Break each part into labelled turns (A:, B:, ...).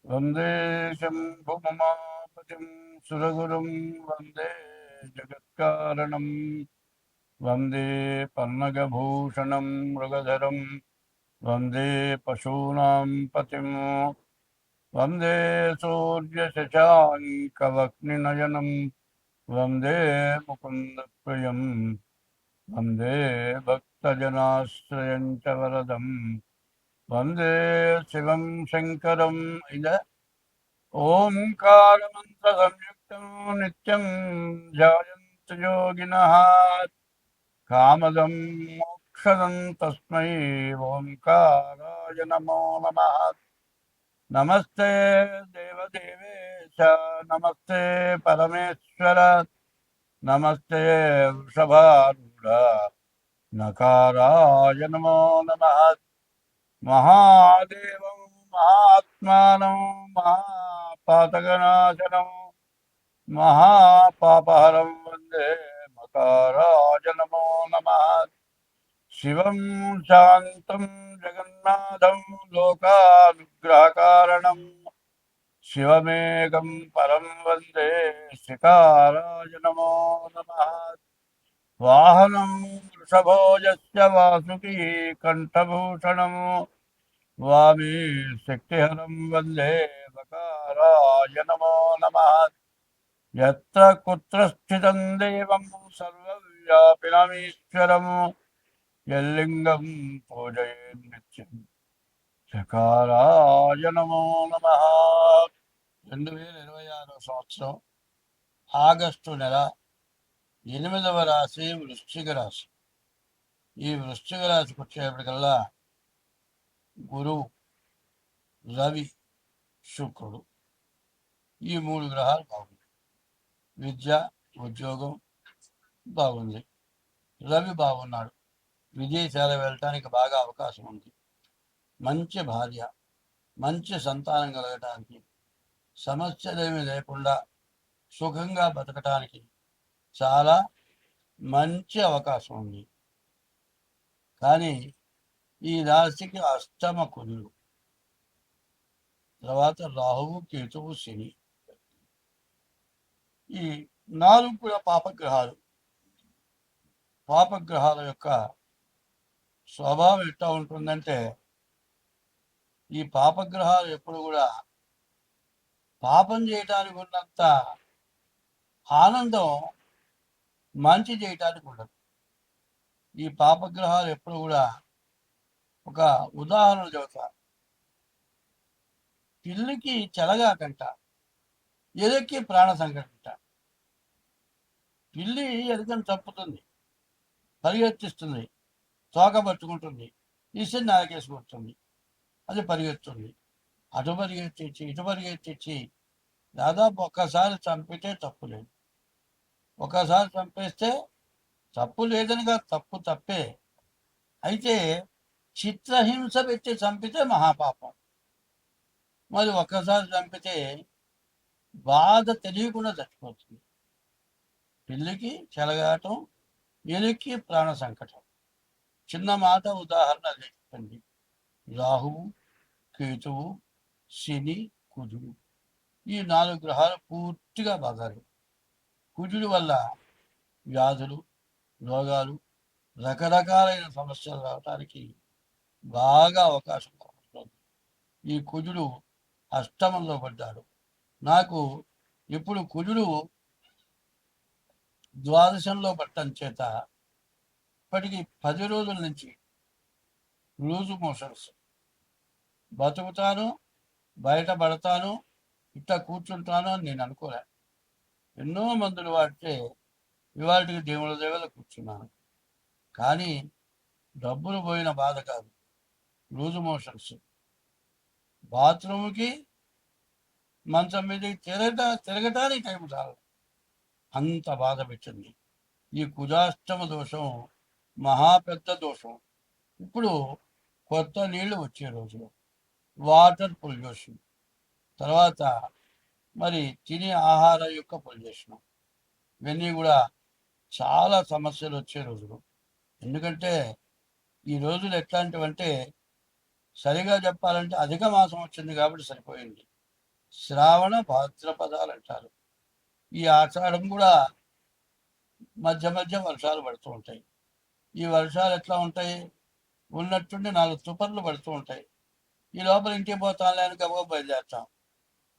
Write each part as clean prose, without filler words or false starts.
A: వందే శంభుమమాపతిం సురగురుం వందే జగత్కారణం వందే పన్నగభూషణం మృగధరం వందే పశూనాం పతిం వందే సూర్యశశాంకవక్నినయనం వందే ముకుందప్రియం వందే భక్తజనాశ్రయం చ వరదం వందే శివం శంకరం ఇద ఓంకారమంత్రసంయుక్తం నిత్యం ధ్యాయంతి యోగినః కామదం మోక్షదం తస్మై ఓంకారాయ నమో నమః. నమస్తే దేవదేవేశ, నమస్తే పరమేశ్వర, నమస్తే వృషభారూఢ నకారాయ నమో నమః. మహాదేవం మహాత్మానం మహాపాతకనాశనం మహాపాపహరం వందే మకారాయ నమో నమః. శివం శాంతం జగన్నాథం లోకానుగ్రహకారణం శివమేకం పరం వందే శ్రీకారాయ నమో నమః. వాహనం వృషభోజస్య వాసుకీ కంఠభూషణం వామి శక్తిహరం వందే వకారాయ నమో నమః. యత్ర కుత్ర స్థితం దేవం సర్వవ్యాపినమీశ్వరం యల్లింగం పూజయేన్ నిత్యం చకారాయ నమో నమః. 2026 సంవత్సరం ఆగస్టు నెల 8వ రాశి వృశ్చిక రాశి. ఈ వృశ్చిక రాశికి వచ్చేప్పటికల్లా గురువు, రవి, శుక్రుడు, ఈ 3 గ్రహాలు బాగుంది. విద్య, ఉద్యోగం బాగుంది. రవి బాగున్నాడు, విదేశాలు వెళ్ళటానికి బాగా అవకాశం ఉంది. మంచి భార్య, మంచి సంతానం కలగటానికి, సమస్యలేమీ లేకుండా సుఖంగా బతకటానికి చాలా మంచి అవకాశం ఉంది. కానీ ఈ రాశికి అష్టమ కుజుడు, తర్వాత రాహువు, కేతువు, శని, ఈ 4 కూడా పాపగ్రహాలు. పాపగ్రహాల యొక్క స్వభావం ఎట్లా ఉంటుందంటే, ఈ పాపగ్రహాలు ఎప్పుడు కూడా పాపం చేయటానికి ఉన్నంత ఆనందం మంచి చేయటానికి ఉండదు. ఈ పాపగ్రహాలు ఎప్పుడు కూడా ఒక ఉదాహరణ చెబుతా. పిల్లికి చెలగాకంట, ఎలుక్కి ప్రాణ సంకటంట. పిల్లి ఎలుకను చంపుతుంది, పరిగెత్తిస్తుంది, తోక పట్టుకుంటుంది, ఇసి నాకేసుకుంటుంది, అది పరిగెత్తుంది. అటు పరిగెత్తించి ఇటు పరిగెత్తించి దాదాపు ఒక్కసారి చంపితే తప్పు లేదు. ఒకసారి చంపేస్తే తప్పు లేదని కాదు, తప్పు తప్పే. అయితే చిత్రహింస పెట్టి చంపితే మహాపాపం. మరి ఒక్కసారి చంపితే బాధ తెలియకుండా చచ్చిపోతుంది. పిల్లికి చెలగాటం, ఎలుక్కి ప్రాణ సంకటం. చిన్న మాట ఉదాహరణ చెప్పండి. రాహువు, కేతువు, శని, కుజుడు, ఈ 4 గ్రహాలు పూర్తిగా బాగాలి. కుజుడి వల్ల వ్యాధులు, రోగాలు, రకరకాలైన సమస్యలు రావటానికి బాగా అవకాశం కలుగుతుంది. ఈ కుజుడు అష్టమంలో పడ్డాడు. నాకు ఇప్పుడు కుజుడు ద్వాదశంలో పట్టం చేత ఇప్పటికి 10 రోజుల నుంచి లూజు మోషన్స్, బతుకుతాను, బయటపడతాను, ఇట్లా కూర్చుంటాను అని నేను అనుకోలే. ఎన్నో మందులు వాడితే ఇవాళకి దేవుళ్ళ దేవుళ్ళ కూర్చున్నాను. కానీ డబ్బులు పోయిన బాధ కాదు, లూజు మోషన్స్. బాత్రూమ్కి మంచం మీద తిరగటానికి టైం చాలు, అంత బాధ పెట్టింది. ఈ కుజాష్టమ దోషం మహా పెద్ద దోషం. ఇప్పుడు కొత్త నీళ్లు వచ్చే రోజులు, వాటర్ పొల్యూషన్, తర్వాత మరి తినే ఆహారం యొక్క పొల్యూషన్, ఇవన్నీ కూడా చాలా సమస్యలు వచ్చే రోజులు. ఎందుకంటే ఈ రోజులు ఎట్లాంటివంటే, సరిగా చెప్పాలంటే అధిక మాసం వచ్చింది కాబట్టి సరిపోయింది. శ్రావణ భాద్రపదాలు అంటారు. ఈ ఆషాఢం కూడా మధ్య మధ్య వర్షాలు పడుతూ ఉంటాయి. ఈ వర్షాలు ఎట్లా ఉంటాయి? ఉన్నట్టుండి 4 తుపర్లు పడుతూ ఉంటాయి. ఈ లోపల ఇంటికి పోతాంలే అని గబగబా బయలుదేరుతాం.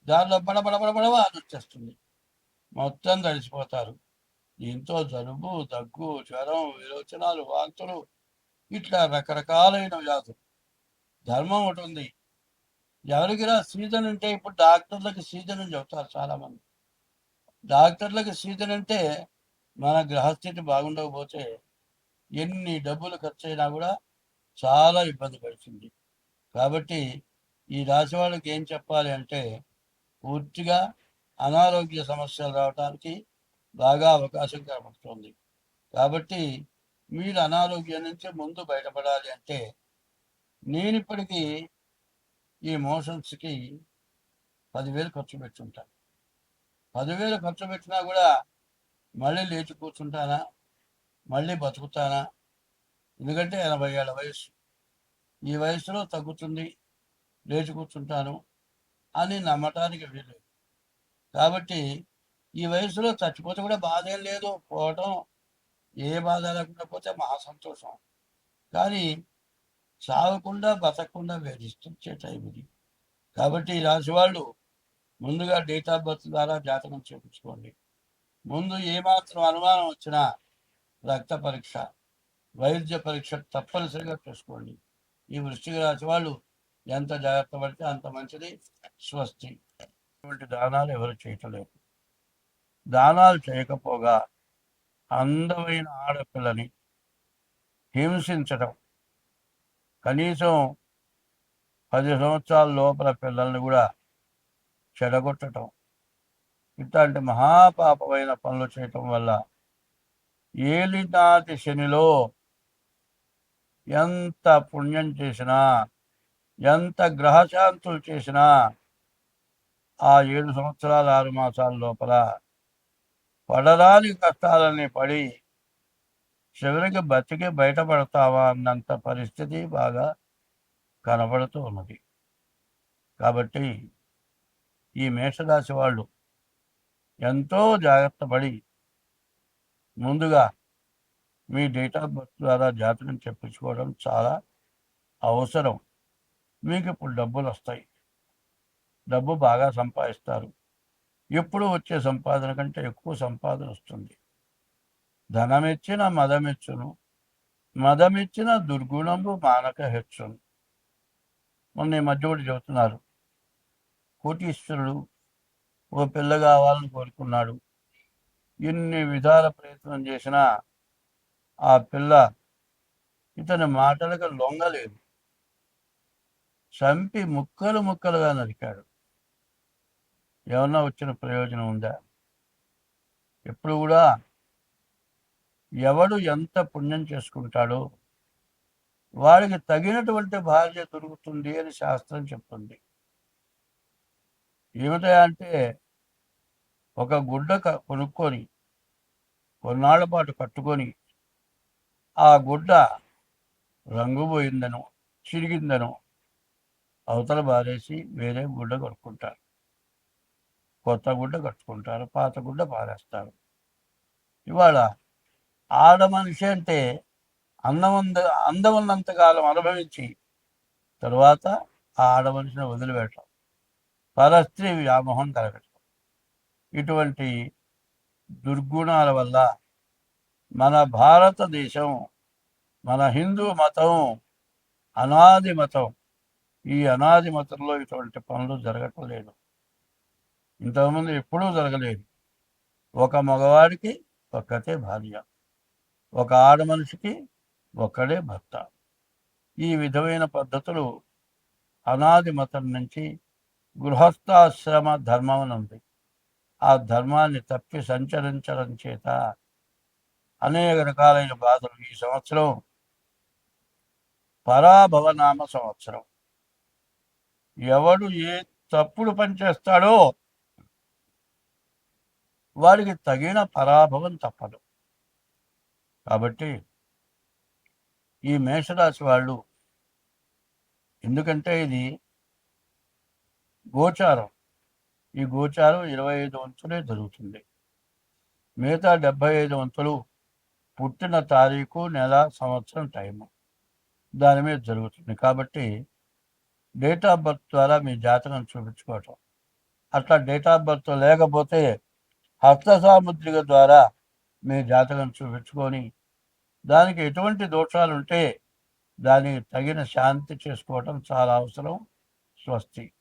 A: దారిలో బడబడబడబడవ అని వచ్చేస్తుంది. మొత్తం తడిసిపోతారు. దీంతో జలుబు, దగ్గు, జ్వరం, విరోచనాలు, వాంతులు, ఇట్లా రకరకాలైన వ్యాధులు. ధర్మం ఒకటి ఉంది. ఎవరికిరా సీజన్ అంటే ఇప్పుడు డాక్టర్లకు సీజన్ అని చెబుతారు చాలామంది. డాక్టర్లకు సీజన్ అంటే మన గ్రహస్థితి బాగుండకపోతే ఎన్ని డబ్బులు ఖర్చు అయినా కూడా చాలా ఇబ్బంది పడుతుంది. కాబట్టి ఈ రాశి వాళ్ళకి ఏం చెప్పాలి అంటే, పూర్తిగా అనారోగ్య సమస్యలు రావడానికి బాగా అవకాశం కనబడుతుంది. కాబట్టి మీరు అనారోగ్యం నుంచి ముందు బయటపడాలి అంటే, నేను ఇప్పటికీ ఈ మోషన్స్కి 10,000 ఖర్చు పెట్టుకుంటాను. 10,000 ఖర్చు పెట్టినా కూడా మళ్ళీ లేచి కూర్చుంటానా, మళ్ళీ బతుకుతానా? ఎందుకంటే 80 ఏళ్ళ వయసు. ఈ వయసులో తగ్గుతుంది, లేచి కూర్చుంటాను అని నమ్మటానికి వీలు. కాబట్టి ఈ వయసులో చచ్చిపోతే కూడా బాధ ఏం లేదు. పోవటం ఏ బాధ లేకుండా పోతే మహా సంతోషం. కానీ చావకుండా బతకకుండా వేధిస్తుంచే టైం ఇది. కాబట్టి ఈ రాశి వాళ్ళు ముందుగా డేట్ ఆఫ్ బర్త్ ద్వారా జాతకం చేయించుకోండి. ముందు ఏమాత్రం అనుమానం వచ్చినా రక్త పరీక్ష, వైద్య పరీక్ష తప్పనిసరిగా చేసుకోండి. ఈ వృశ్చిక రాశి వాళ్ళు ఎంత జాగ్రత్త పడితే అంత మంచిది. స్వస్తి. ఇటువంటి దానాలు ఎవరు చేయటలేదు. దానాలు చేయకపోగా అందమైన ఆడపిల్లని హింసించడం, కనీసం 10 సంవత్సరాల లోపల పిల్లల్ని కూడా చెడగొట్టడం, ఇట్లాంటి మహాపాపమైన పనులు చేయటం వల్ల ఏలినాటి శనిలో ఎంత పుణ్యం చేసినా, ఎంత గ్రహశాంతులు చేసినా ఆ 7 సంవత్సరాల 6 మాసాల లోపల పడరాని కష్టాలని పడి చివరికి బతికి బయటపడతావా అన్నంత పరిస్థితి బాగా కనబడుతూ ఉన్నది. కాబట్టి ఈ మేషరాశి వాళ్ళు ఎంతో జాగ్రత్త పడి ముందుగా మీ డేట్ ఆఫ్ బర్త్ ద్వారా జాతకం చెప్పించుకోవడం చాలా అవసరం. మీకు ఇప్పుడు డబ్బులు వస్తాయి, డబ్బు బాగా సంపాదిస్తారు. ఎప్పుడు వచ్చే సంపాదన కంటే ఎక్కువ సంపాదన వస్తుంది. ధనమిచ్చిన మదమిచ్చును, మదమిచ్చిన దుర్గుణము మానక హెచ్చును. మొన్న ఈ మధ్య కూడా చెబుతున్నారు, కోటీశ్వరుడు ఓ పిల్ల కావాలని కోరుకున్నాడు. ఎన్ని విధాల ప్రయత్నం చేసినా ఆ పిల్ల ఇతని మాటలకు లొంగలేదు. చంపి ముక్కలు ముక్కలుగా నరికాడు. ఏమన్నా వచ్చిన ప్రయోజనం ఉందా? ఎప్పుడు కూడా ఎవడు ఎంత పుణ్యం చేసుకుంటాడో వాడికి తగినటువంటి భార్య దొరుకుతుంది అని శాస్త్రం చెప్తుంది. ఏమిటా అంటే, ఒక గుడ్డ కొనుక్కొని కొన్నాళ్ల పాటు కట్టుకొని ఆ గుడ్డ రంగు పోయిందనో చిరిగిందనో అవతల బారేసి వేరే గుడ్డ కొనుక్కుంటారు. కొత్త గుడ్డ కట్టుకుంటారు, పాత గుడ్డ పారేస్తారు. ఇవాళ ఆడ మనిషి అంటే అందం ఉన్నంతకాలం అనుభవించి తరువాత ఆ ఆడ మనిషిని వదిలిపెట్టడం, పరస్త్రీ వ్యామోహం కలగటం, ఇటువంటి దుర్గుణాల వల్ల మన భారతదేశం, మన హిందూ మతం అనాది మతం. ఈ అనాది మతంలో ఇటువంటి పనులు జరగటం లేదు. ఇంతకుముందు ఎప్పుడూ జరగలేదు. ఒక మగవాడికి ఒక్కతే భార్య, ఒక ఆడ మనిషికి ఒక్కడే భర్త. ఈ విధమైన పద్ధతులు అనాది మతం నుంచి గృహస్థాశ్రమ ధర్మం ఉంది. ఆ ధర్మాన్ని తప్పి సంచరించడం చేత అనేక రకాలైన బాధలు. ఈ సంవత్సరం పరాభవనామ సంవత్సరం. ఎవడు ఏ తప్పుడు పని చేస్తాడో వాడికి తగిన పరాభవం తప్పదు. కాబట్టి ఈ మేషరాశి వాళ్ళు, ఎందుకంటే ఇది గోచారం, ఈ గోచారం 25 వంతులే జరుగుతుంది. మిగతా 75 వంతులు పుట్టిన తారీఖు, నెల, సంవత్సరం, టైము దాని మీద జరుగుతుంది. కాబట్టి డేట్ ఆఫ్ బర్త్ ద్వారా మీ జాతకం చూపించుకోవటం. అట్లా డేట్ ఆఫ్ బర్త్ లేకపోతే హస్త సాముద్రిక ద్వారా మీ జాతకం చూపించుకొని దానికి ఎటువంటి దోషాలు ఉంటే దానికి తగిన శాంతి చేసుకోవటం చాలా అవసరం. స్వస్తి.